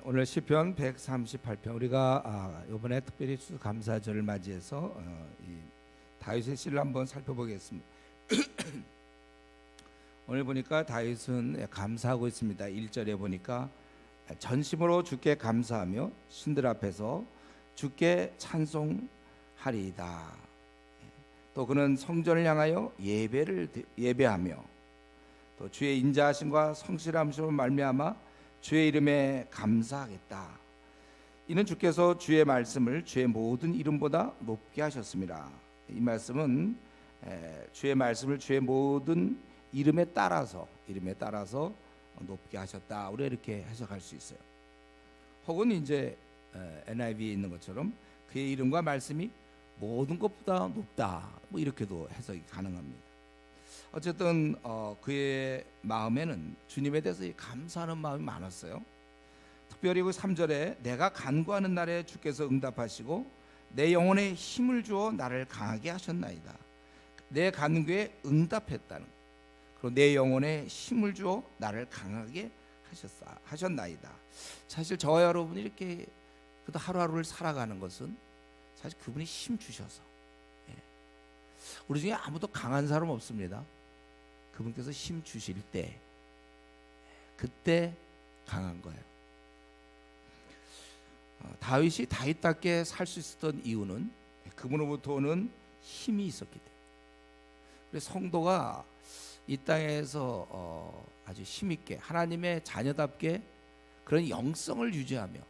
오늘 시편 138편 우리가 이번에 특별히 추수감사절을 맞이해서 이 다윗의 시를 한번 살펴보겠습니다. 오늘 보니까 다윗은 감사하고 있습니다. 1절에 보니까 전심으로 주께 감사하며 신들 앞에서 주께 찬송하리이다. 또 그는 성전을 향하여 예배하며 또 주의 인자하심과 성실하심으로 말미암아 주의 이름에 감사하겠다. 이는 주께서 주의 말씀을 주의 모든 이름보다 높게 하셨습니다. 이 말씀은 주의 말씀을 주의 모든 이름에 따라서 높게 하셨다. 우리가 이렇게 해석할 수 있어요. 혹은 이제 NIV에 있는 것처럼 그의 이름과 말씀이 모든 것보다 높다. 뭐 이렇게도 해석이 가능합니다. 어쨌든 그의 마음에는 주님에 대해서 감사하는 마음이 많았어요. 특별히 그 3절에 내가 간구하는 날에 주께서 응답하시고 내 영혼에 힘을 주어 나를 강하게 하셨나이다. 내 간구에 응답했다는, 그리고 내 영혼에 힘을 주어 나를 강하게 하셨나이다. 사실 저와 여러분이 이렇게 하루하루를 살아가는 것은 사실 그분이 힘 주셔서. 우리 중에 아무도 강한 사람 없습니다. 그분께서 힘 주실 때 그때 강한 거예요. 다윗이 다윗답게 살 수 있었던 이유는 그분으로부터 오는 힘이 있었기 때문에. 그래서 성도가 이 땅에서 아주 힘있게 하나님의 자녀답게 그런 영성을 유지하며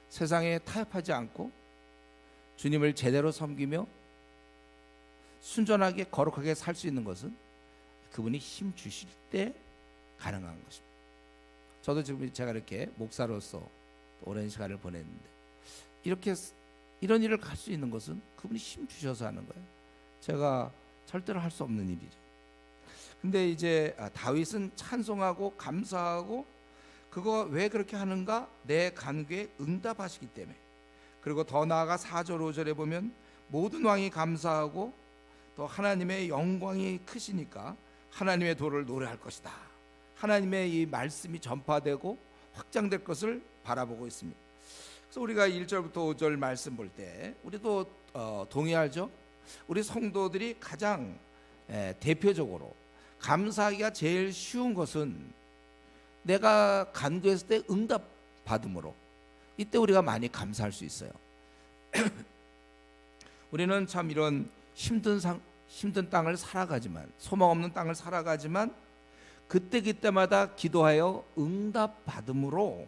세상에 타협하지 않고 주님을 제대로 섬기며 순전하게 거룩하게 살 수 있는 것은 그분이 힘 주실 때 가능한 것입니다. 저도 지금 제가 이렇게 목사로서 오랜 시간을 보냈는데 이런 일을 할 수 있는 것은 그분이 힘 주셔서 하는 거예요. 제가 절대로 할 수 없는 일이죠. 근데 이제 다윗은 찬송하고 감사하고 그거 왜 그렇게 하는가? 내 간구에 응답하시기 때문에. 그리고 더 나아가 4절 5절에 보면 모든 왕이 감사하고 또 하나님의 영광이 크시니까 하나님의 도를 노래할 것이다. 하나님의 이 말씀이 전파되고 확장될 것을 바라보고 있습니다. 그래서 우리가 1절부터 5절 말씀 볼 때 우리도 동의하죠. 우리 성도들이 가장 대표적으로 감사하기가 제일 쉬운 것은 내가 간구했을 때 응답 받음으로, 이때 우리가 많이 감사할 수 있어요. 우리는 참 이런 힘든 땅을 살아가지만, 소망 없는 땅을 살아가지만 그때마다 기도하여 응답 받음으로,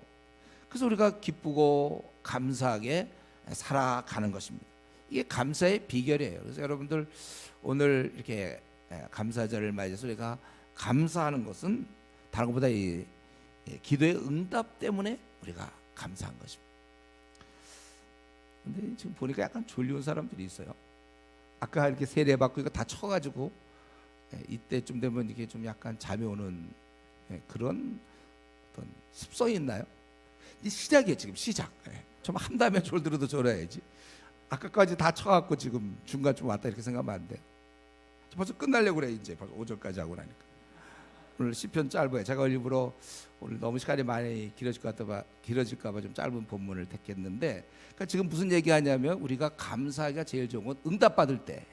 그래서 우리가 기쁘고 감사하게 살아가는 것입니다. 이게 감사의 비결이에요. 그래서 여러분들 오늘 이렇게 감사절을 맞이해서 우리가 감사하는 것은 다른 것보다 이 기도의 응답 때문에 우리가 감사한 것입니다. 근데 지금 보니까 약간 졸려온 사람들이 있어요. 아까 이렇게 세례받고 이거 다 쳐가지고 이때쯤 되면 이게 좀 약간 잠이 오는 그런 어떤 습성이 있나요? 이 시작이에요. 지금 시작. 좀 한 다음에 졸들어도 졸아야지. 아까까지 다 쳐갖고 지금 중간쯤 왔다 이렇게 생각하면 안 돼요. 벌써 끝나려고 그래. 이제 벌써 5절까지 하고 나니까. 오늘 시편 짧아요. 제가 일부러 오늘 너무 시간이 많이 길어질까봐 좀 짧은 본문을 택했는데, 그러니까 지금 무슨 얘기하냐면 우리가 감사하기가 제일 좋은 건 응답 받을 때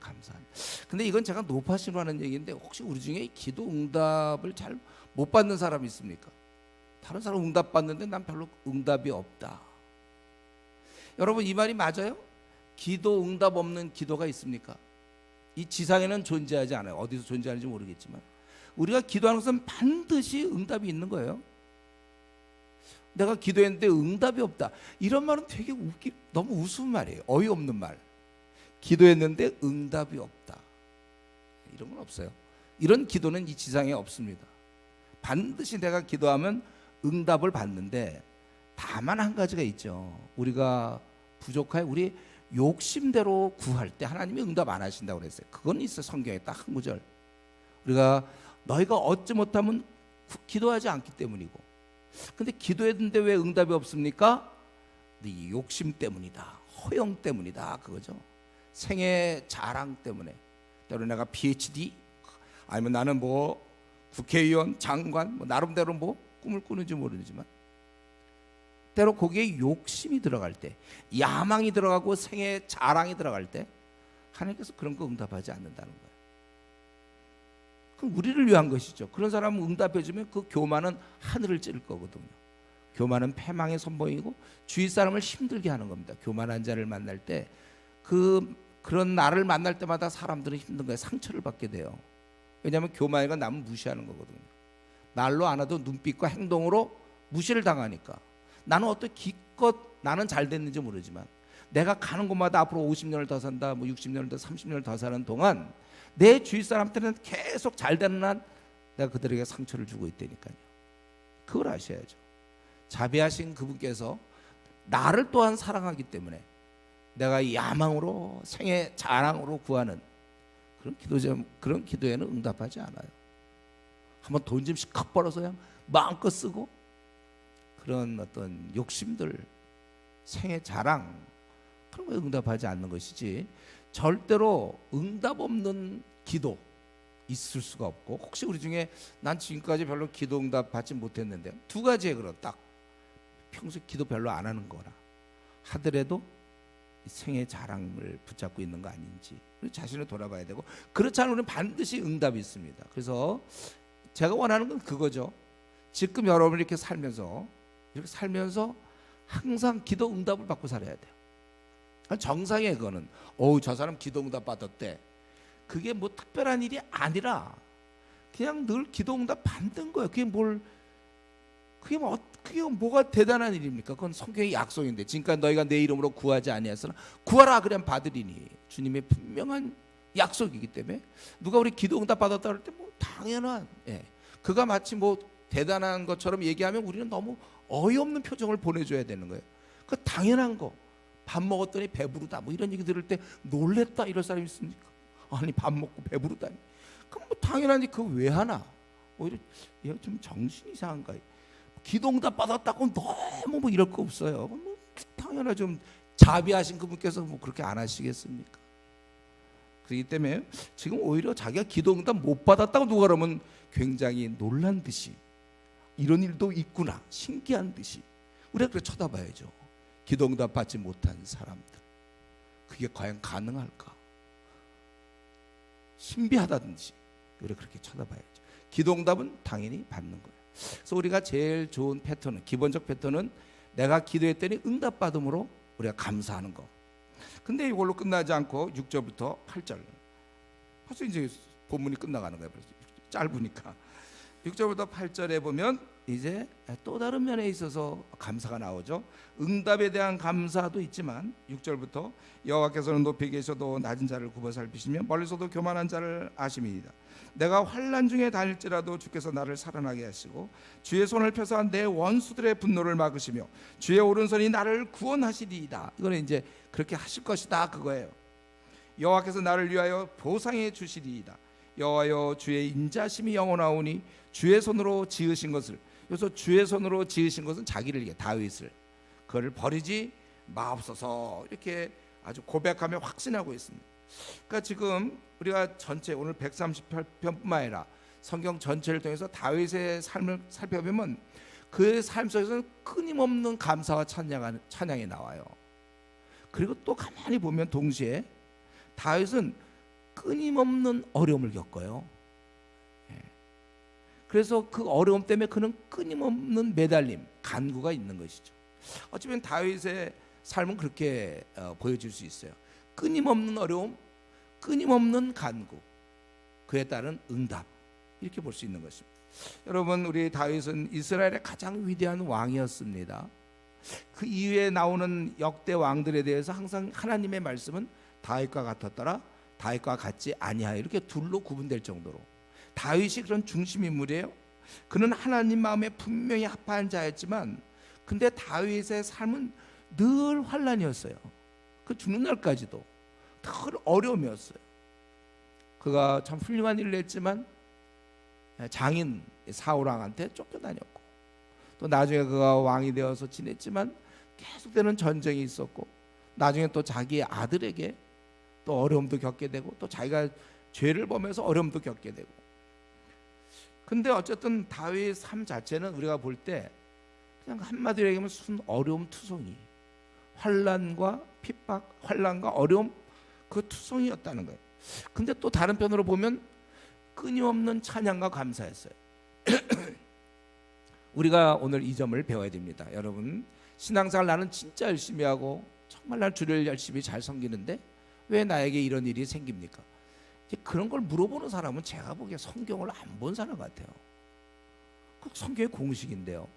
감사하는. 근데 이건 제가 높아심으로 하는 얘기인데 혹시 우리 중에 기도 응답을 잘 못 받는 사람이 있습니까? 다른 사람 응답 받는데 난 별로 응답이 없다. 여러분 이 말이 맞아요? 기도 응답 없는 기도가 있습니까? 이 지상에는 존재하지 않아요. 어디서 존재하는지 모르겠지만 우리가 기도하는 것은 반드시 응답이 있는 거예요. 내가 기도했는데 응답이 없다, 이런 말은 되게 너무 우스운 말이에요. 어이없는 말. 기도했는데 응답이 없다, 이런 건 없어요. 이런 기도는 이 지상에 없습니다. 반드시 내가 기도하면 응답을 받는데 다만 한 가지가 있죠. 우리가 부족하여 우리 욕심대로 구할 때 하나님이 응답 안 하신다고 그랬어요. 그건 있어요. 성경에 딱 한 구절. 우리가 너희가 얻지 못하면 기도하지 않기 때문이고, 근데 기도했는데 왜 응답이 없습니까? 네 욕심 때문이다, 허영 때문이다, 그거죠. 생애 자랑 때문에. 때로 내가 PhD 아니면 나는 뭐 국회의원, 장관, 뭐 나름대로 뭐 꿈을 꾸는지 모르지만 때로 거기에 욕심이 들어갈 때, 야망이 들어가고 생애 자랑이 들어갈 때 하나님께서 그런 거 응답하지 않는다는 거예요. 그럼 우리를 위한 것이죠. 그런 사람은 응답해주면 그 교만은 하늘을 찌를 거거든요. 교만은 패망의 선봉이고 주위 사람을 힘들게 하는 겁니다. 교만한 자를 만날 때 그런 나를 만날 때마다 사람들은 힘든 거예요. 상처를 받게 돼요. 왜냐하면 교만이가 남을 무시하는 거거든요. 말로 안 해도 눈빛과 행동으로 무시를 당하니까. 나는 어떻게 기껏 나는 잘 됐는지 모르지만 내가 가는 곳마다 앞으로 50년을 더 산다, 뭐 60년을 더 30년을 더 사는 동안 내 주위 사람들은 계속 잘 되는 한 내가 그들에게 상처를 주고 있다니까요. 그걸 아셔야죠. 자비하신 그분께서 나를 또한 사랑하기 때문에 내가 야망으로 생애 자랑으로 구하는 그런 기도에는 응답하지 않아요. 한번 돈 좀 실컷 벌어서 그냥 마음껏 쓰고 그런 어떤 욕심들, 생애 자랑 그런 거에 응답하지 않는 것이지, 절대로 응답 없는 기도 있을 수가 없고, 혹시 우리 중에 난 지금까지 별로 기도 응답 받지 못했는데, 두 가지에 그런 딱 평소에 기도 별로 안 하는 거라 하더라도 생애 자랑을 붙잡고 있는 거 아닌지 우리 자신을 돌아봐야 되고, 그렇지 않으면 우리는 반드시 응답이 있습니다. 그래서 제가 원하는 건 그거죠. 지금 여러분이 이렇게 살면서 항상 기도 응답을 받고 살아야 돼요. 정상이에요. 그거는 저 사람 기도 응답 받았대, 그게 뭐 특별한 일이 아니라 그냥 늘 기도 응답 받는 거예요. 그게 뭐가 대단한 일입니까? 그건 성경의 약속인데, 지금까지 너희가 내 이름으로 구하지 아니하였으나 구하라 그러면 받으리니, 주님의 분명한 약속이기 때문에 누가 우리 기도 응답 받았다 그럴 때 뭐 당연한, 그가 마치 뭐 대단한 것처럼 얘기하면 우리는 너무 어이없는 표정을 보내줘야 되는 거예요. 그 당연한 거, 밥 먹었더니 배부르다 뭐 이런 얘기 들을 때 놀랬다 이럴 사람이 있습니까? 아니 밥 먹고 배부르다니, 그럼 뭐 당연하지, 그거 왜 하나? 오히려 얘가 좀 정신이 이상한가? 기도응답 받았다고 너무 뭐 이럴 거 없어요. 뭐 당연하, 좀 자비하신 그분께서 뭐 그렇게 안 하시겠습니까? 그렇기 때문에 지금 오히려 자기가 기도응답 못 받았다고 누가 그러면 굉장히 놀란 듯이, 이런 일도 있구나 신기한 듯이 우리가 그렇게 쳐다봐야죠. 기도응답 받지 못한 사람들, 그게 과연 가능할까? 신비하다든지 우리가 그렇게 쳐다봐야죠. 기도응답은 당연히 받는 거예요. 그래서 우리가 제일 좋은 패턴은, 기본적 패턴은 내가 기도했더니 응답받음으로 우리가 감사하는 거. 근데 이걸로 끝나지 않고 6절부터 8절, 벌써 이제 본문이 끝나가는 거예요. 벌써 짧으니까 6절부터 8절에 보면 이제 또 다른 면에 있어서 감사가 나오죠. 응답에 대한 감사도 있지만 6절부터 여호와께서는 높이 계셔도 낮은 자를 굽어 살피시며 멀리서도 교만한 자를 아심이니이다. 내가 환난 중에 다닐지라도 주께서 나를 살아나게 하시고 주의 손을 펴서 내 원수들의 분노를 막으시며 주의 오른손이 나를 구원하시리이다. 이거는 이제 그렇게 하실 것이다 그거예요. 여호와께서 나를 위하여 보상해 주시리이다. 여호와여 주의 인자심이 영원하오니 주의 손으로 지으신 것을, 여기서 주의 손으로 지으신 것은 자기를 위해, 다윗을, 그를 버리지 마옵소서, 이렇게 아주 고백하며 확신하고 있습니다. 그러니까 지금 우리가 전체 오늘 138편뿐만 아니라 성경 전체를 통해서 다윗의 삶을 살펴보면 그의 삶 속에서는 끊임없는 감사와 찬양이 나와요. 그리고 또 가만히 보면 동시에 다윗은 끊임없는 어려움을 겪어요. 그래서 그 어려움 때문에 그는 끊임없는 매달림, 간구가 있는 것이죠. 어쩌면 다윗의 삶은 그렇게 보여질 수 있어요. 끊임없는 어려움, 끊임없는 간구, 그에 따른 응답, 이렇게 볼 수 있는 것입니다. 여러분, 우리 다윗은 이스라엘의 가장 위대한 왕이었습니다. 그 이후에 나오는 역대 왕들에 대해서 항상 하나님의 말씀은 다윗과 같았더라, 다윗과 같지 아니하여, 이렇게 둘로 구분될 정도로 다윗이 그런 중심 인물이에요. 그는 하나님 마음에 분명히 합한 자였지만, 근데 다윗의 삶은 늘 환난이었어요. 그 죽는 날까지도 늘 어려움이었어요. 그가 참 훌륭한 일을 했지만 장인 사울 왕한테 쫓겨다녔고, 또 나중에 그가 왕이 되어서 지냈지만 계속되는 전쟁이 있었고, 나중에 또 자기 아들에게 또 어려움도 겪게 되고, 또 자기가 죄를 범해서 어려움도 겪게 되고, 근데 어쨌든 다윗의 삶 자체는 우리가 볼 때 그냥 한마디로 얘기하면 순 어려움 투성이, 환난과 핍박, 환난과 어려움, 그 투성이었다는 거예요. 근데 또 다른 편으로 보면 끊임없는 찬양과 감사였어요. 우리가 오늘 이 점을 배워야 됩니다. 여러분, 신앙생활 나는 진짜 열심히 하고 정말 날 주를 열심히 잘 섬기는데 왜 나에게 이런 일이 생깁니까? 그런 걸 물어보는 사람은 제가 보기에 성경을 안 본 사람 같아요. 그 성경의 공식인데요.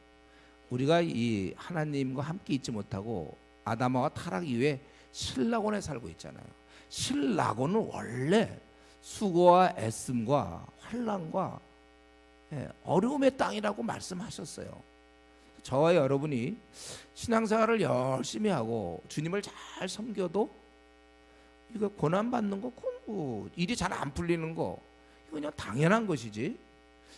우리가 이 하나님과 함께 있지 못하고 아담과 타락 이후에 신라곤에 살고 있잖아요. 신라곤은 원래 수고와 애씀과 환난과 어려움의 땅이라고 말씀하셨어요. 저와 여러분이 신앙생활을 열심히 하고 주님을 잘 섬겨도 이거 고난 받는 거, 뭐 일이 잘 안 풀리는 거, 이거 그냥 당연한 것이지.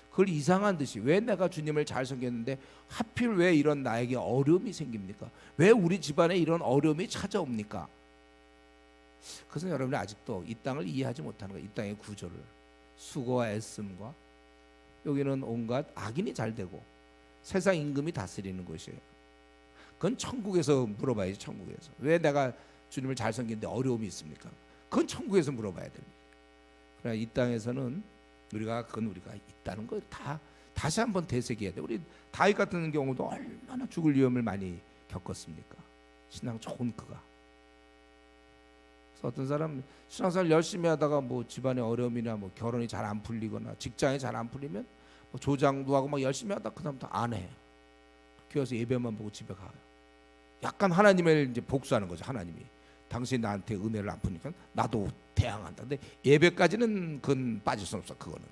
그걸 이상한 듯이 왜 내가 주님을 잘 섬겼는데 하필 왜 이런 나에게 어려움이 생깁니까? 왜 우리 집안에 이런 어려움이 찾아옵니까? 그것은 여러분이 아직도 이 땅을 이해하지 못하는 거예요. 이 땅의 구조를, 수고와 애씀과 여기는 온갖 악인이 잘 되고 세상 임금이 다스리는 것이에요. 그건 천국에서 물어봐야지. 천국에서 왜 내가 주님을 잘 섬기는데 어려움이 있습니까? 그건 천국에서 물어봐야 됩니다. 그러나 이 땅에서는 우리가 있다는 걸 다시 한번 되새겨야 돼. 우리 다윗 같은 경우도 얼마나 죽을 위험을 많이 겪었습니까? 신앙 좋은 그가. 그래서 어떤 사람 신앙생활 열심히 하다가 뭐 집안에 어려움이나 뭐 결혼이 잘 안 풀리거나 직장이 잘 안 풀리면 뭐 조장도 하고 막 열심히 하다 그 다음부터 안 해. 교회에서 예배만 보고 집에 가요. 약간 하나님을 이제 복수하는 거죠. 하나님이 당신이 나한테 은혜를 안 푸니까 나도 대항한다. 근데 예배까지는 그건 빠질 수 없어. 그거는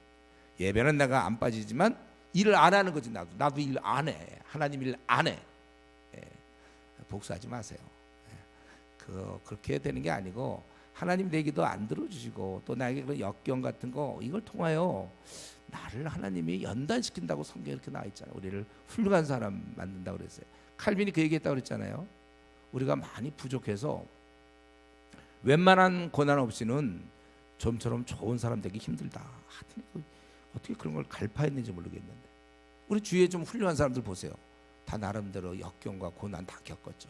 예배는 내가 안 빠지지만 일을 안 하는 거지. 나도 일 안 해. 하나님 일 안 해. 복수하지 마세요. 그렇게 되는 게 아니고 하나님 내 기도 안 들어주시고 또 나에게 그런 역경 같은 거 이걸 통하여 나를 하나님이 연단시킨다고 성경에 이렇게 나와 있잖아요. 우리를 훌륭한 사람 만든다고 그랬어요. 칼빈이 그 얘기했다고 그랬잖아요. 우리가 많이 부족해서 웬만한 고난 없이는 좀처럼 좋은 사람 되기 힘들다. 어떻게 그런 걸 갈파했는지 모르겠는데 우리 주위에 좀 훌륭한 사람들 보세요. 다 나름대로 역경과 고난 다 겪었죠.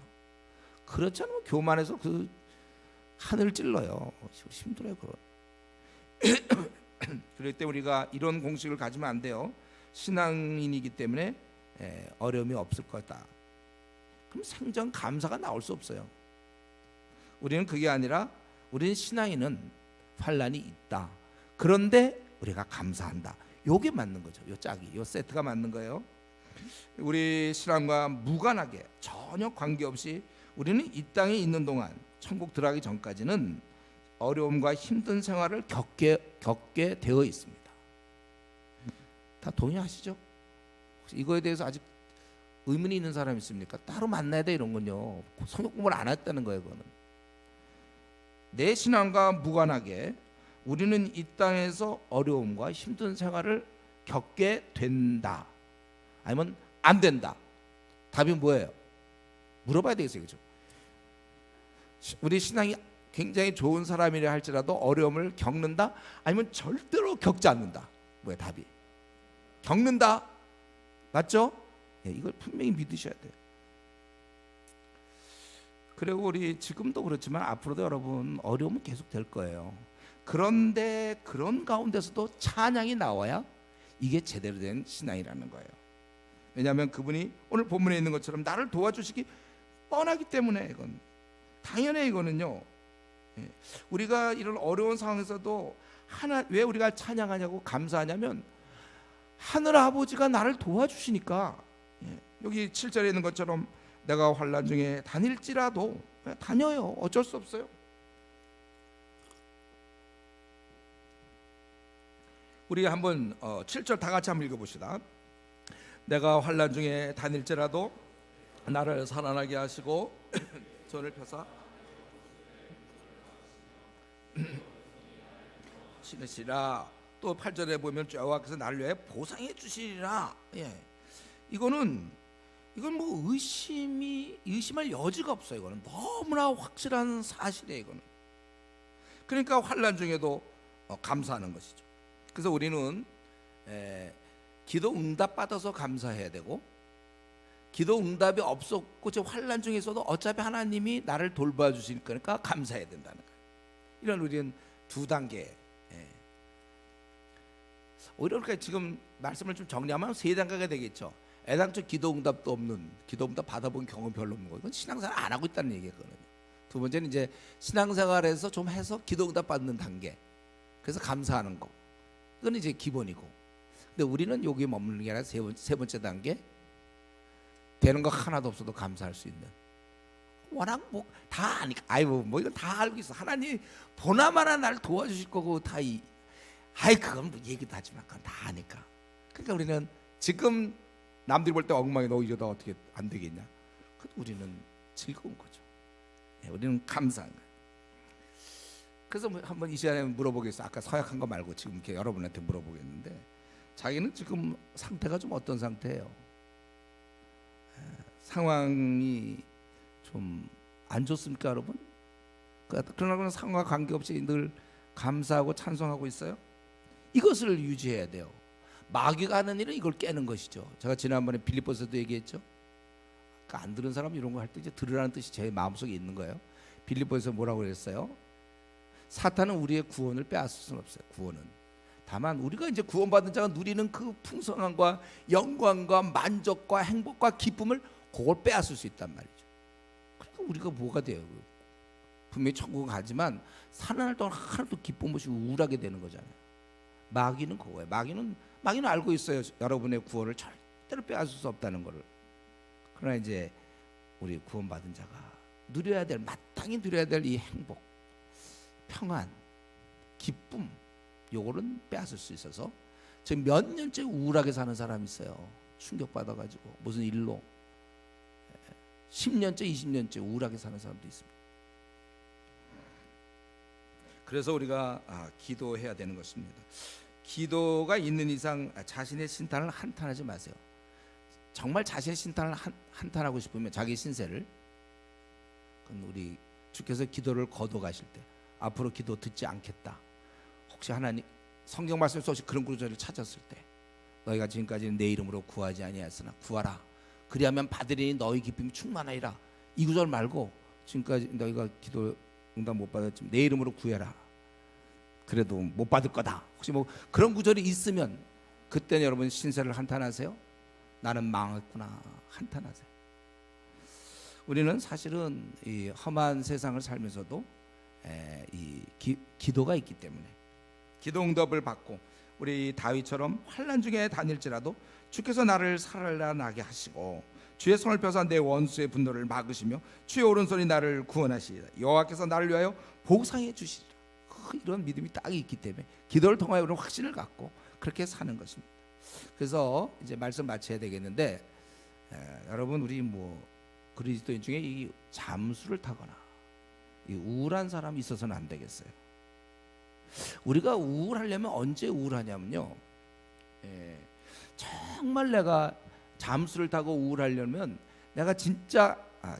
그렇지 않으면 교만해서 그 하늘 찔러요. 힘들어요. 그럴 때 우리가 이런 공식을 가지면 안 돼요. 신앙인이기 때문에 어려움이 없을 거다. 그럼 생전 감사가 나올 수 없어요. 우리는 그게 아니라 우리는 신앙인은 환난이 있다. 그런데 우리가 감사한다. 요게 맞는 거죠. 요 짝이, 요 세트가 맞는 거예요. 우리 신앙과 무관하게 전혀 관계없이 우리는 이 땅에 있는 동안 천국 들어가기 전까지는 어려움과 힘든 생활을 겪게 되어 있습니다. 다 동의하시죠? 혹시 이거에 대해서 아직 의문이 있는 사람 있습니까? 따로 만나야 돼 이런 건요. 성경 공부를 안 했다는 거예요. 그거는 내 신앙과 무관하게 우리는 이 땅에서 어려움과 힘든 생활을 겪게 된다. 아니면 안 된다. 답이 뭐예요? 물어봐야 되겠어요. 그렇죠? 우리 신앙이 굉장히 좋은 사람이라 할지라도 어려움을 겪는다? 아니면 절대로 겪지 않는다? 뭐야 답이? 겪는다. 맞죠? 이걸 분명히 믿으셔야 돼요. 그리고 우리 지금도 그렇지만 앞으로도 여러분 어려움은 계속 될 거예요. 그런데 그런 가운데서도 찬양이 나와야 이게 제대로 된 신앙이라는 거예요. 왜냐하면 그분이 오늘 본문에 있는 것처럼 나를 도와주시기 뻔하기 때문에 이건 당연해. 이거는요. 우리가 이런 어려운 상황에서도 왜 우리가 찬양하냐고 감사하냐면 하늘 아버지가 나를 도와주시니까. 여기 7절에 있는 것처럼 내가 환난 중에 다닐지라도 다녀요. 어쩔 수 없어요. 우리 한번 7절 다 같이 한번 읽어봅시다. 내가 환난 중에 다닐지라도 나를 살아나게 하시고 손을 펴사 신으시라. 또 8절에 보면 여호와께서 나를 위해 보상해 주시리라. 이건 뭐 의심할 여지가 없어요. 이거는 너무나 확실한 사실이에요. 이거는 그러니까 환난 중에도 감사하는 것이죠. 그래서 우리는 기도 응답 받아서 감사해야 되고, 기도 응답이 없었고 저 환난 중에서도 어차피 하나님이 나를 돌봐주실 거니까 감사해야 된다는 거예요. 이런 우리는 두 단계. 오히려 그러니까 지금 말씀을 좀 정리하면 세 단계가 되겠죠. 애당초 기도 응답도 없는, 기도 응답 받아본 경험 별로 없는 거, 이건 신앙생활 안 하고 있다는 얘기거든요. 두 번째는 이제 신앙생활에서 좀 해서 기도 응답 받는 단계, 그래서 감사하는 거, 이건 이제 기본이고. 근데 우리는 여기에 머무르는 게 아니라 세 번째 단계, 되는 거 하나도 없어도 감사할 수 있는, 워낙 뭐 다 아니까, 아이고 뭐 이건 다 알고 있어, 하나님 보나마나 날 도와주실 거고 다 그건 뭐 얘기도 하지 마, 그건 다 아니까. 그러니까 우리는 지금 남들이 볼 때 엉망이, 너 이러다 어떻게 안 되겠냐, 우리는 즐거운 거죠. 우리는 감사한 거예요. 그래서 한번 이 시간에 물어보겠어요. 아까 서약한 거 말고 지금 이렇게 여러분한테 물어보겠는데, 자기는 지금 상태가 좀 어떤 상태예요? 상황이 좀 안 좋습니까, 여러분? 그러나 상황과 관계없이 늘 감사하고 찬송하고 있어요? 이것을 유지해야 돼요. 마귀가 하는 일은 이걸 깨는 것이죠. 제가 지난번에 빌립보서도 얘기했죠. 그러니까 안 들은 사람 이런 거 할 때 이제 들으라는 뜻이 제 마음속에 있는 거예요. 빌립보에서 뭐라고 그랬어요? 사탄은 우리의 구원을 빼앗을 수는 없어요. 구원은 다만 우리가 이제 구원받은 자가 누리는 그 풍성함과 영광과 만족과 행복과 기쁨을 그걸 빼앗을 수 있단 말이죠. 그러니까 우리가 뭐가 돼요? 분명히 천국은 가지만 사는 날 동안 하나도 기쁨 없이 우울하게 되는 거잖아요. 마귀는 그거예요. 마귀는 알고 있어요. 여러분의 구원을 절대로 빼앗을 수 없다는 거를. 그러나 이제 우리 구원받은 자가 누려야 될, 마땅히 누려야 될 이 행복, 평안, 기쁨, 요거는 빼앗을 수 있어서 지금 몇 년째 우울하게 사는 사람이 있어요. 충격받아가지고 무슨 일로 10년째 20년째 우울하게 사는 사람도 있습니다. 그래서 우리가 기도해야 되는 것입니다. 기도가 있는 이상 자신의 신탄을 한탄하지 마세요. 정말 자신의 신탄을 한탄하고 싶으면 자기 신세를, 우리 주께서 기도를 거둬가실 때 앞으로 기도 듣지 않겠다, 혹시 하나님 성경 말씀 속에 그런 구절을 찾았을 때, 너희가 지금까지는 내 이름으로 구하지 아니하였으나 구하라 그리하면 받으리니 너희 기쁨이 충만하리라, 이 구절 말고 지금까지 너희가 기도 응답 못 받았지만 내 이름으로 구해라, 그래도 못 받을 거다, 혹시 뭐 그런 구절이 있으면 그때는 여러분 신세를 한탄하세요. 나는 망했구나 한탄하세요. 우리는 사실은 이 험한 세상을 살면서도 기도가 있기 때문에 기도 응답을 받고, 우리 다윗처럼 환난 중에 다닐지라도 주께서 나를 살아나게 하시고 주의 손을 펴서 내 원수의 분노를 막으시며 주의 오른손이 나를 구원하시리라. 여호와께서 나를 위하여 보상해 주시리라. 이런 믿음이 딱 있기 때문에 기도를 통하여 우리는 확신을 갖고 그렇게 사는 것입니다. 그래서 이제 말씀 마쳐야 되겠는데, 여러분 우리 그리스도인 중에 이 잠수를 타거나 이 우울한 사람이 있어서는 안 되겠어요. 우리가 우울하려면 언제 우울하냐면요, 정말 내가 잠수를 타고 우울하려면 내가 진짜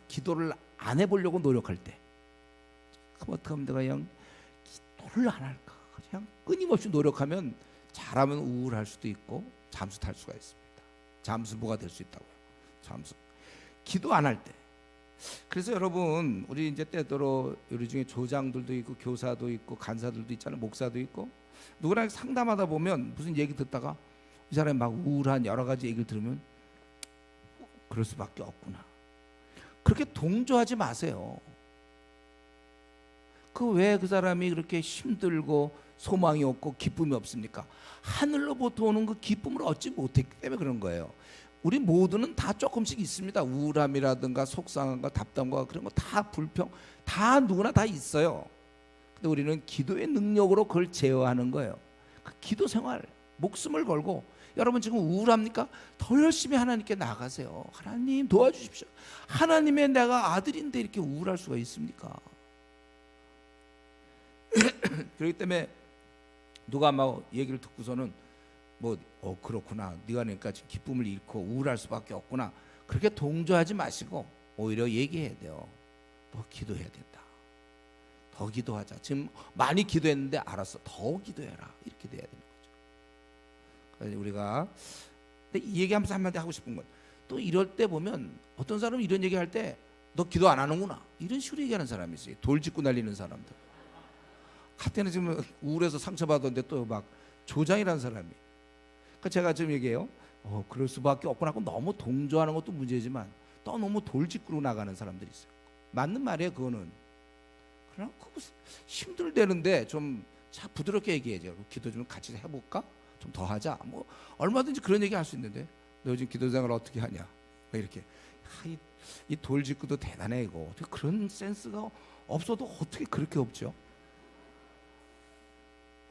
기도를 안 해보려고 노력할 때, 그럼 어떻게 하면 내가 그냥 기도를 안 할까, 그냥 끊임없이 노력하면 잘하면 우울할 수도 있고 잠수 탈 수가 있습니다. 잠수부가 될 수 있다고요. 잠수. 기도 안 할 때. 그래서 여러분 우리 이제 때때로 우리 중에 조장들도 있고 교사도 있고 간사들도 있잖아요. 목사도 있고, 누구랑 상담하다 보면 무슨 얘기 듣다가 이 사람이 막 우울한 여러 가지 얘기를 들으면 그럴 수밖에 없구나. 그렇게 동조하지 마세요. 왜 그 사람이 그렇게 힘들고 소망이 없고 기쁨이 없습니까? 하늘로부터 오는 그 기쁨을 얻지 못했기 때문에 그런 거예요. 우리 모두는 다 조금씩 있습니다. 우울함이라든가 속상함과 답답함과 그런 거 다 불평, 다 누구나 다 있어요. 근데 우리는 기도의 능력으로 그걸 제어하는 거예요. 그 기도 생활, 목숨을 걸고, 여러분 지금 우울합니까? 더 열심히 하나님께 나가세요. 하나님 도와주십시오. 하나님의 내가 아들인데 이렇게 우울할 수가 있습니까? 그렇기 때문에 누가 막 얘기를 듣고서는 그렇구나, 네가 그러니까 지금 기쁨을 잃고 우울할 수밖에 없구나, 그렇게 동조하지 마시고 오히려 얘기해야 돼요. 너 기도해야 된다. 더 기도하자. 지금 많이 기도했는데 알았어, 더 기도해라. 이렇게 돼야 되는 거죠. 그래서 우리가 근데 이 얘기하면서 한마디 하고 싶은 건, 또 이럴 때 보면 어떤 사람은 이런 얘기할 때 너 기도 안 하는구나 이런 식으로 얘기하는 사람이 있어요. 돌 짚고 날리는 사람들. 한때는 지금 우울해서 상처받았는데 또 막 조장이라는 사람이. 그러니까 제가 지금 얘기해요. 그럴 수밖에 없구나 하고 너무 동조하는 것도 문제지만 또 너무 돌직구로 나가는 사람들이 있어요. 맞는 말이에요, 그거는. 그러나 그거 힘들대는데 좀 자 부드럽게 얘기해야죠. 기도 좀 같이 해볼까? 좀 더 하자. 뭐 얼마든지 그런 얘기 할 수 있는데 너 요즘 기도 생활 어떻게 하냐? 뭐 이렇게. 이 돌직구도 대단해 이거. 어떻게 그런 센스가 없어도 어떻게 그렇게 없죠?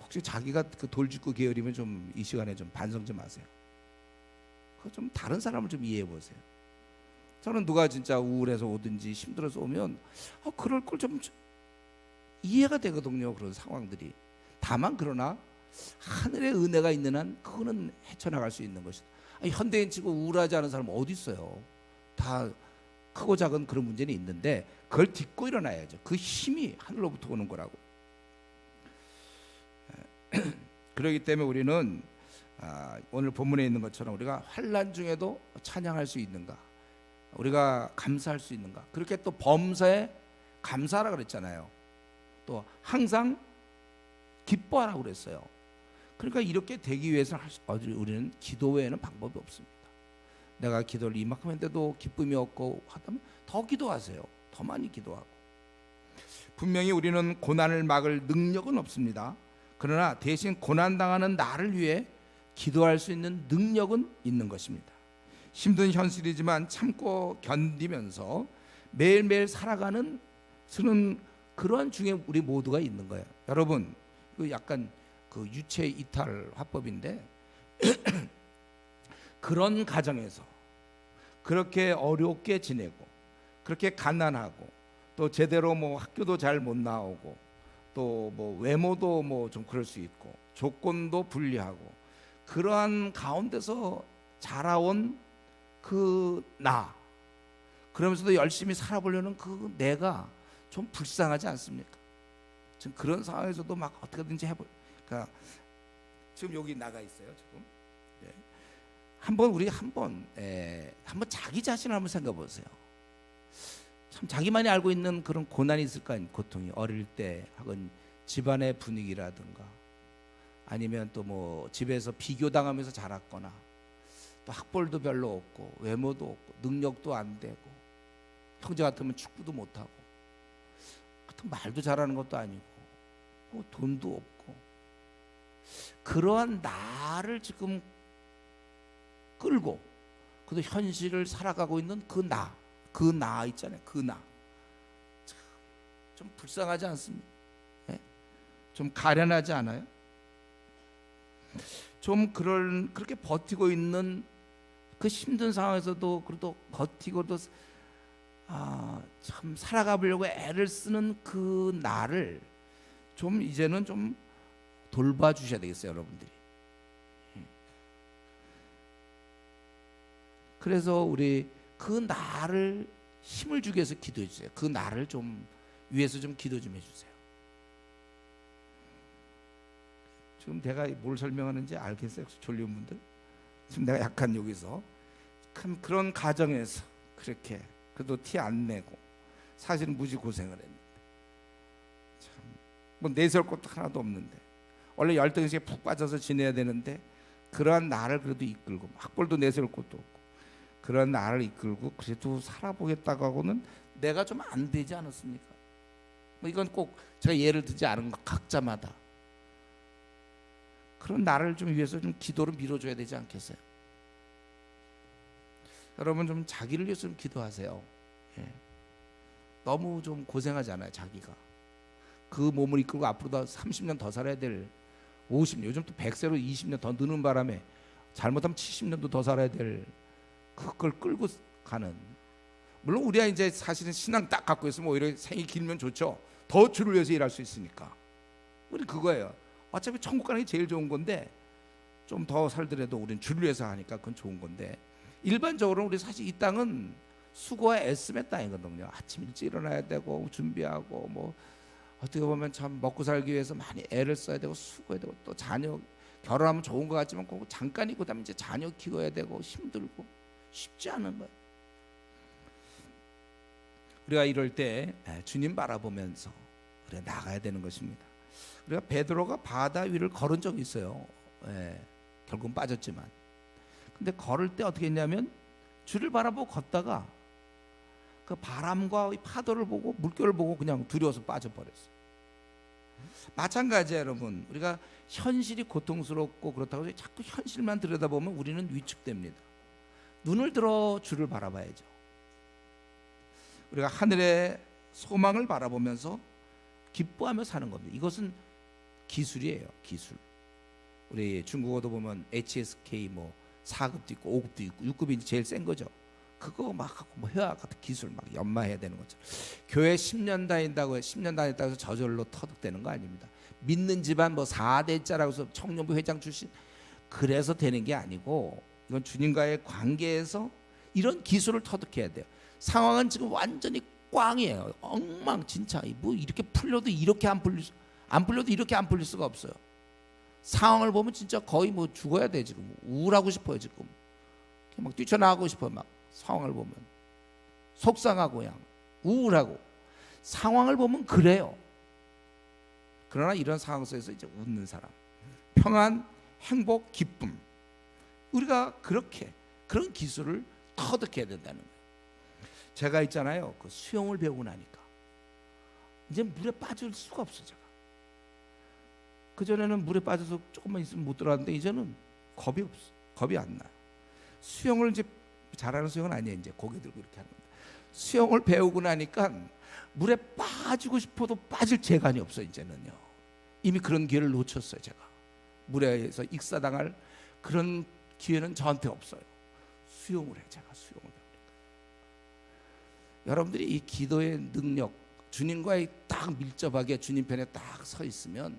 혹시 자기가 그 돌직구 계열이면 좀 이 시간에 좀 반성 좀 하세요. 그 좀 다른 사람을 좀 이해해 보세요. 저는 누가 진짜 우울해서 오든지 힘들어서 오면 그럴 걸 좀 이해가 되거든요. 그런 상황들이. 다만 그러나 하늘의 은혜가 있는 한 그거는 헤쳐나갈 수 있는 것이다. 현대인 치고 우울하지 않은 사람 어디 있어요? 다 크고 작은 그런 문제는 있는데 그걸 딛고 일어나야죠. 그 힘이 하늘로부터 오는 거라고. 그렇기 때문에 우리는 오늘 본문에 있는 것처럼 우리가 환난 중에도 찬양할 수 있는가, 우리가 감사할 수 있는가. 그렇게 또 범사에 감사하라 그랬잖아요. 또 항상 기뻐하라고 그랬어요. 그러니까 이렇게 되기 위해서는 우리는 기도 외에는 방법이 없습니다. 내가 기도를 이만큼 했는데도 기쁨이 없고 하다면 더 기도하세요. 더 많이 기도하고. 분명히 우리는 고난을 막을 능력은 없습니다. 그러나 대신 고난당하는 나를 위해 기도할 수 있는 능력은 있는 것입니다. 힘든 현실이지만 참고 견디면서 매일매일 살아가는 그러한 중에 우리 모두가 있는 거예요. 여러분, 그 약간 그 유체 이탈 화법인데 그런 가정에서 그렇게 어렵게 지내고 그렇게 가난하고 또 제대로 뭐 학교도 잘 못 나오고 또 뭐 외모도 뭐 좀 그럴 수 있고 조건도 불리하고 그러한 가운데서 자라온 그 나, 그러면서도 열심히 살아보려는 그 내가 좀 불쌍하지 않습니까? 지금 그런 상황에서도 막 어떻게든지 그러니까 지금 여기 나가 있어요 지금. 우리 한번 자기 자신을 한번 생각해 보세요. 참 자기만이 알고 있는 그런 고난이 있을 거 아니에요. 고통이 어릴 때 혹은 집안의 분위기라든가 아니면 또 뭐 집에서 비교당하면서 자랐거나 또 학벌도 별로 없고 외모도 없고 능력도 안 되고 형제 같으면 축구도 못하고 같은 말도 잘하는 것도 아니고 뭐 돈도 없고 그러한 나를 지금 끌고 그래도 현실을 살아가고 있는 그 나 있잖아요. 그 나 좀 불쌍하지 않습니까? 네? 좀 가련하지 않아요? 좀 그렇게 버티고 있는 그 힘든 상황에서도 그래도 버티고도 참 살아가 보려고 애를 쓰는 그 나를 좀 이제는 좀 돌봐주셔야 되겠어요, 여러분들이. 그래서 우리 그 나를 힘을 주기 위해서 기도해 주세요. 그 나를 좀 위해서 좀 기도 좀 해주세요. 지금 내가 뭘 설명하는지 알겠어요? 졸린 분들? 지금 내가 약간 여기서 그런 가정에서 그렇게 그래도 티 안 내고 사실은 무지 고생을 했는데 참 뭐 내세울 것도 하나도 없는데 원래 열등의식에 푹 빠져서 지내야 되는데 그러한 나를 그래도 이끌고 학벌도 내세울 것도 없고 그런 나를 이끌고 그래도 살아보겠다고 하고는 내가 좀 안 되지 않았습니까? 뭐 이건 꼭 제가 예를 들지 않은 것 각자마다 그런 나를 좀 위해서 좀 기도를 밀어줘야 되지 않겠어요? 여러분 좀 자기를 위해서 좀 기도하세요. 너무 좀 고생하잖아요. 자기가 그 몸을 이끌고 앞으로도 30년 더 살아야 될 50년, 요즘 또 100세로 20년 더 느는 바람에 잘못하면 70년도 더 살아야 될 그걸 끌고 가는. 물론 우리가 이제 사실은 신앙 딱 갖고 있으면 오히려 생이 길면 좋죠. 더 주를 위해서 일할 수 있으니까. 우리 그거예요. 어차피 천국 가는 게 제일 좋은 건데 좀 더 살더라도 우리는 주를 위해서 하니까 그건 좋은 건데 일반적으로 우리 사실 이 땅은 수고와 애씀의 땅이거든요. 아침 일찍 일어나야 되고 준비하고 뭐 어떻게 보면 참 먹고 살기 위해서 많이 애를 써야 되고 수고해야 되고 또 자녀 결혼하면 좋은 것 같지만 그거 잠깐이고 그다음에 이제 자녀 키워야 되고 힘들고 쉽지 않은 거예요. 우리가 이럴 때 주님 바라보면서 그래 나가야 되는 것입니다. 우리가 베드로가 바다 위를 걸은 적이 있어요. 결국은 빠졌지만, 근데 걸을 때 어떻게 했냐면 주를 바라보고 걷다가 그 바람과 파도를 보고 물결을 보고 그냥 두려워서 빠져버렸어요. 마찬가지예요, 여러분. 우리가 현실이 고통스럽고 그렇다고 해서 자꾸 현실만 들여다보면 우리는 위축됩니다. 눈을 들어 주를 바라봐야죠. 우리가 하늘의 소망을 바라보면서 기뻐하며 사는 겁니다. 이것은 기술이에요, 기술. 우리 중국어도 보면 HSK 뭐 4급도 있고 5급도 있고 6급이 제일 센 거죠. 그거 막 하고 뭐 회화 같은 기술 막 연마해야 되는 거죠. 교회 10년 다닌다고 10년 다녔다고 해서 저절로 터득되는 거 아닙니다. 믿는 집안 뭐 4대자라고 해서 청년부 회장 출신 그래서 되는 게 아니고, 이건 주님과의 관계에서 이런 기술을 터득해야 돼요. 상황은 지금 완전히 꽝이에요. 엉망진창. 뭐 이렇게 풀려도 이렇게 안 풀려도 이렇게 안 풀릴 수가 없어요. 상황을 보면 진짜 거의 뭐 죽어야 돼. 지금 우울하고 싶어요. 지금 막 뛰쳐나가고 싶어요. 막 상황을 보면 속상하고 그냥 우울하고, 상황을 보면 그래요. 그러나 이런 상황 속에서 이제 웃는 사람, 평안, 행복, 기쁨, 우리가 그렇게 그런 기술을 터득해야 된다는 거예요. 제가 있잖아요, 그 수영을 배우고 나니까 이제 물에 빠질 수가 없어. 제가 그전에는 물에 빠져서 조금만 있으면 못 들어갔는데 이제는 겁이 없어. 겁이 안 나요. 수영을 이제 잘하는 수영은 아니에요. 이제 고개 들고 이렇게 하는 건데, 수영을 배우고 나니까 물에 빠지고 싶어도 빠질 재간이 없어요. 이제는요. 이미 그런 기회를 놓쳤어요. 제가 물에서 익사당할 그런 기회는 저한테 없어요. 수영을 해. 제가 수영을 배우니까. 여러분들이 이 기도의 능력, 주님과의 딱 밀접하게 주님 편에 딱 서 있으면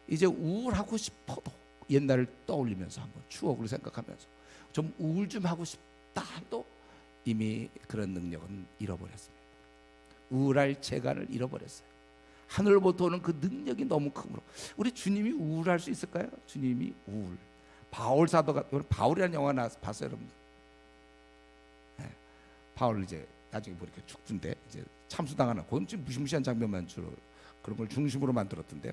이제 우울하고 싶어도 옛날을 떠올리면서 한번 추억을 생각하면서 좀 우울 좀 하고 싶다 해도 이미 그런 능력은 잃어버렸습니다. 우울할 재간을 잃어버렸어요. 하늘로부터 오는 그 능력이 너무 크므로. 우리 주님이 우울할 수 있을까요? 주님이 우울. 바울 사도가, 바울이라는 영화 봤어요, 여러분? 네. 바울 이제 나중에 보니까 죽던데 이제 참수당하는, 그건 좀 무시무시한 장면만 주로 그런 걸 중심으로 만들었던데요.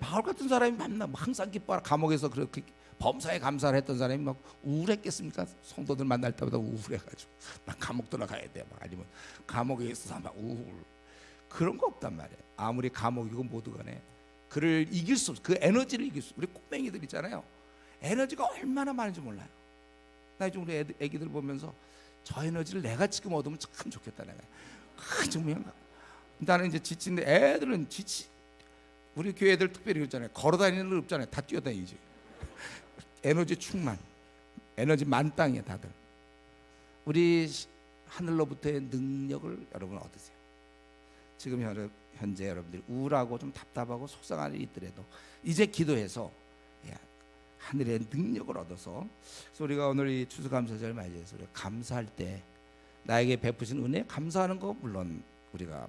바울 같은 사람이 만나 항상 기뻐하라, 감옥에서 그렇게 범사에 감사를 했던 사람이 막 우울했겠습니까? 성도들 만날 때마다 우울해가지고 난 감옥 들어가야 돼, 막 아니면 감옥에 있어서 막 우울, 그런 거 없단 말이에요. 아무리 감옥이고 뭐도 간에 그를 이길 수 없어. 그 에너지를 이길 수 없어. 우리 꼬맹이들 있잖아요, 에너지가 얼마나 많은지 몰라요. 나 요즘 우리 애기들 보면서 저 에너지를 내가 지금 얻으면 참 좋겠다. 내가 정말 나는 이제 지치는데 애들은 우리 교회 애들 특별히 그렇잖아요. 걸어다니는 애 없잖아요. 다 뛰어다니지. 에너지 충만, 에너지 만땅이에요 다들. 우리 하늘로부터의 능력을 여러분 얻으세요. 지금 현재 여러분들이 우울하고 좀 답답하고 속상한 일이 있더라도 이제 기도해서 하늘의 능력을 얻어서, 그래서 우리가 오늘 이 추수감사절 맞이해서 우리가 감사할 때 나에게 베푸신 은혜 감사하는 거 물론 우리가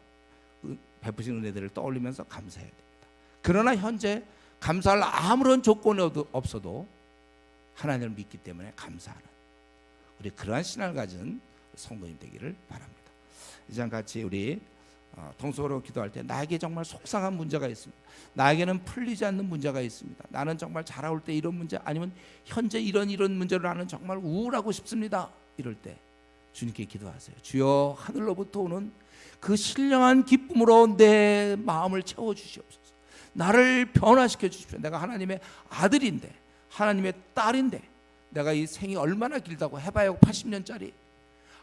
베푸신 은혜들을 떠올리면서 감사해야 됩니다. 그러나 현재 감사할 아무런 조건이 없어도 하나님을 믿기 때문에 감사하는 우리 그러한 신앙을 가진 성도님 되기를 바랍니다. 이제 같이 우리 통속으로 기도할 때 나에게 정말 속상한 문제가 있습니다. 나에게는 풀리지 않는 문제가 있습니다. 나는 정말 자라올 때 이런 문제, 아니면 현재 이런 문제로 나는 정말 우울하고 싶습니다. 이럴 때 주님께 기도하세요. 주여, 하늘로부터 오는 그 신령한 기쁨으로 내 마음을 채워주시옵소서. 나를 변화시켜 주십시오. 내가 하나님의 아들인데, 하나님의 딸인데, 내가 이 생이 얼마나 길다고, 해봐야 80년짜리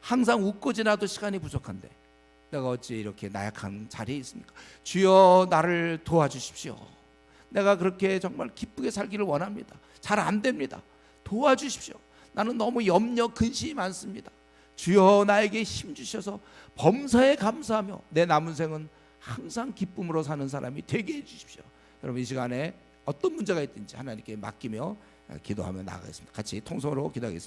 항상 웃고 지나도 시간이 부족한데 내가 어찌 이렇게 나약한 자리에 있습니까? 주여, 나를 도와주십시오. 내가 그렇게 정말 기쁘게 살기를 원합니다. 잘 안 됩니다. 도와주십시오. 나는 너무 염려 근심이 많습니다. 주여, 나에게 힘 주셔서 범사에 감사하며 내 남은 생은 항상 기쁨으로 사는 사람이 되게 해주십시오. 여러분, 이 시간에 어떤 문제가 있든지 하나님께 맡기며 기도하며 나가겠습니다. 같이 통성으로 기도하겠습니다.